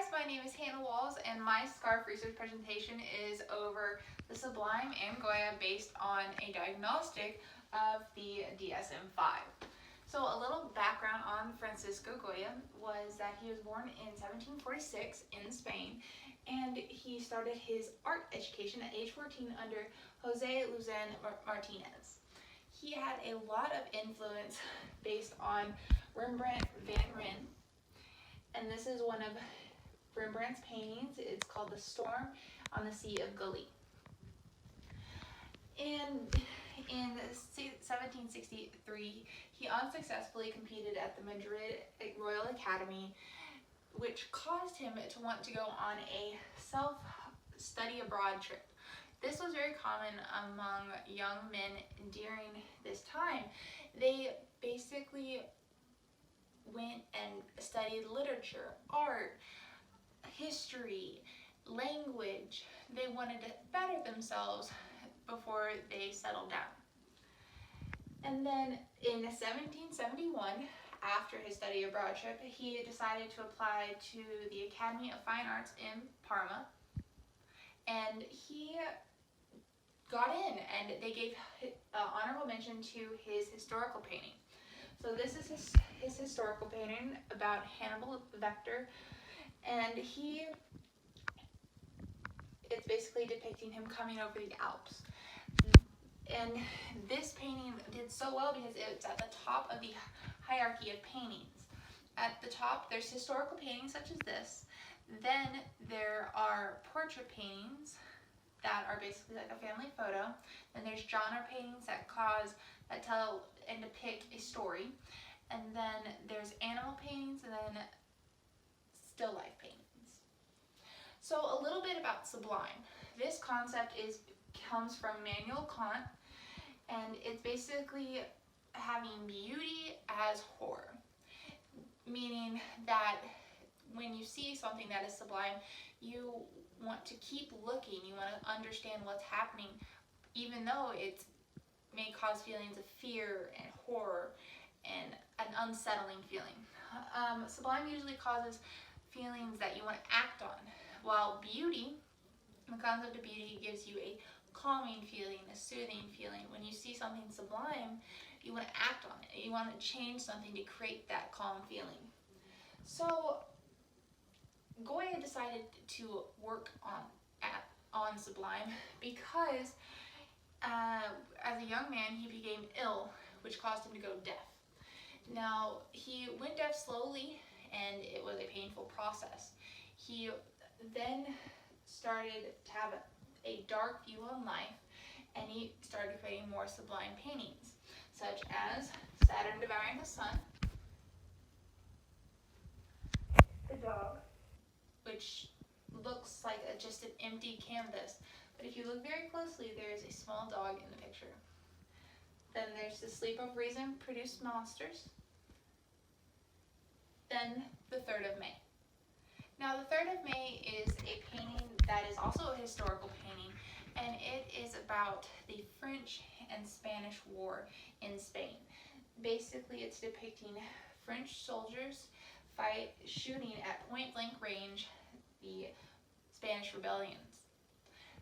guys, my name is Walz, and my scarf research presentation is over the Sublime and Goya based on a diagnostic of the DSM-5. So a little background on Francisco Goya was that he was born in 1746 in Spain, and he started his art education at age 14 under Jose Luzan Martinez. He had a lot of influence based on Rembrandt van Rijn, and this is one of Rembrandt's paintings. It's called The Storm on the Sea of Galilee. And in 1763, he unsuccessfully competed at the Madrid Royal Academy, which caused him to want to go on a self-study abroad trip. This was very common among young men during this time. They basically went and studied literature, art, history, language. They wanted to better themselves before they settled down. And then in 1771, after his study abroad trip, he decided to apply to the Academy of Fine Arts in Parma, and he got in, and they gave honorable mention to his historical painting. So this is his historical painting about Hannibal Lecter, and it's basically depicting him coming over the Alps. And this painting did so well because it's at the top of the hierarchy of paintings. At the top, there's historical paintings such as this. Then there are portrait paintings that are basically like a family photo. Then there's genre paintings that tell and depict a story. And then there's animal paintings, and then still life paintings. So a little bit about Sublime. This concept comes from Immanuel Kant, and it's basically having beauty as horror, meaning that when you see something that is sublime, you want to keep looking, you want to understand what's happening, even though it may cause feelings of fear and horror and an unsettling feeling. Sublime usually causes feelings that you want to act on, while beauty, the concept of beauty, gives you a calming feeling, a soothing feeling. When you see something sublime, you want to act on it. You want to change something to create that calm feeling. So Goya decided to work on Sublime because as a young man he became ill, which caused him to go deaf. Now, he went deaf slowly, and it was a painful process. He then started to have a dark view on life, and he started creating more sublime paintings, such as Saturn devouring the sun, the dog, which looks like just an empty canvas, but if you look very closely, there is a small dog in the picture. Then there's the Sleep of Reason produced monsters. Then the 3rd of May. Now, the 3rd of May is a painting that is also a historical painting, and it is about the French and Spanish War in Spain. Basically, it's depicting French soldiers shooting at point-blank range the Spanish rebellions.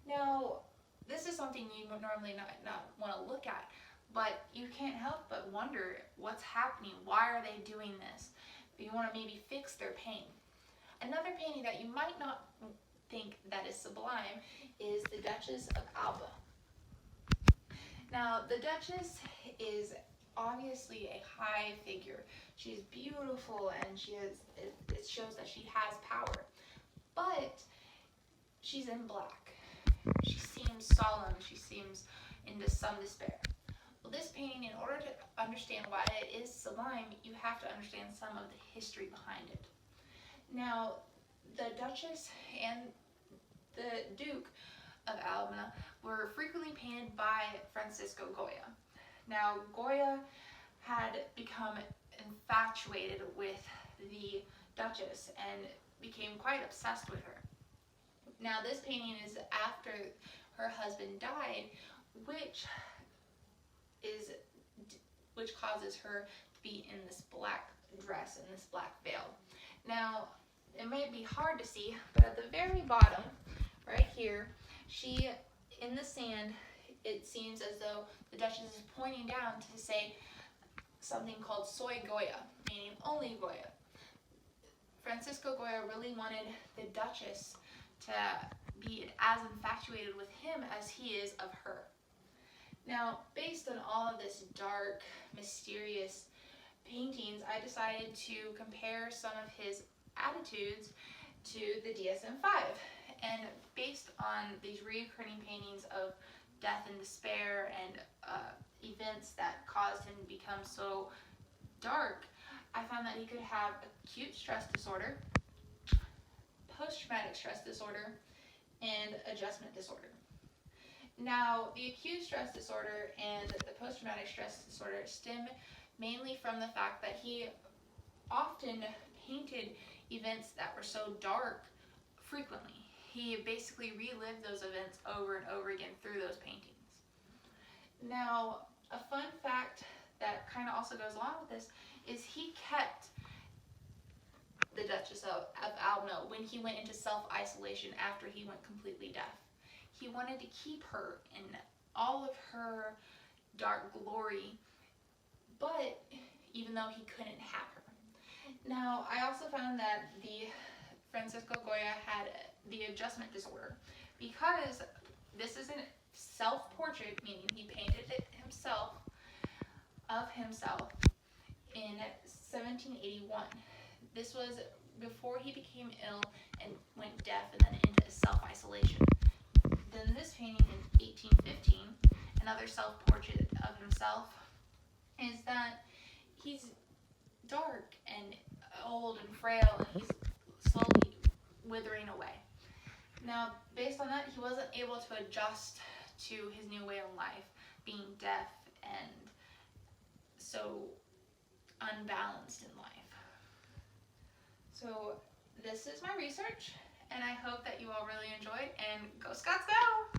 Now, this is something you would normally not want to look at, but you can't help but wonder what's happening. Why are they doing this? You want to maybe fix their pain. Another painting that you might not think that is sublime is the Duchess of Alba. Now, the Duchess is obviously a high figure. She's beautiful, and it shows that she has power. But she's in black. She seems solemn. She seems into some despair. Well, this painting, in order to understand why it is sublime, you have to understand some of the history behind it. Now, the Duchess and the Duke of Alba were frequently painted by Francisco Goya. Now, Goya had become infatuated with the Duchess and became quite obsessed with her. Now, this painting is after her husband died, which causes her to be in this black dress and this black veil. Now, it might be hard to see, but at the very bottom, right here, she, in the sand, it seems as though the Duchess is pointing down to say something called soy Goya, meaning only Goya. Francisco Goya really wanted the Duchess to be as infatuated with him as he is of her. Now, based on all of this dark, mysterious paintings, I decided to compare some of his attitudes to the DSM-5. And based on these recurring paintings of death and despair and events that caused him to become so dark, I found that he could have acute stress disorder, post-traumatic stress disorder, and adjustment disorder. Now, the acute stress disorder and the post-traumatic stress disorder stem mainly from the fact that he often painted events that were so dark frequently. He basically relived those events over and over again through those paintings. Now, a fun fact that kind of also goes along with this is he kept the Duchess of Alba when he went into self-isolation after he went completely deaf. He wanted to keep her in all of her dark glory, but even though he couldn't have her. Now, I also found that the Francisco Goya had the adjustment disorder because this is a self-portrait, meaning he painted it himself, of himself, in 1781. This was before he became ill and went deaf and then into self-isolation. Then this painting in 1815, another self-portrait of himself, is that he's dark and old and frail and he's slowly withering away. Now, based on that, he wasn't able to adjust to his new way of life, being deaf and so unbalanced in life. So this is my research, and I hope that you all really enjoyed, and go Scots go!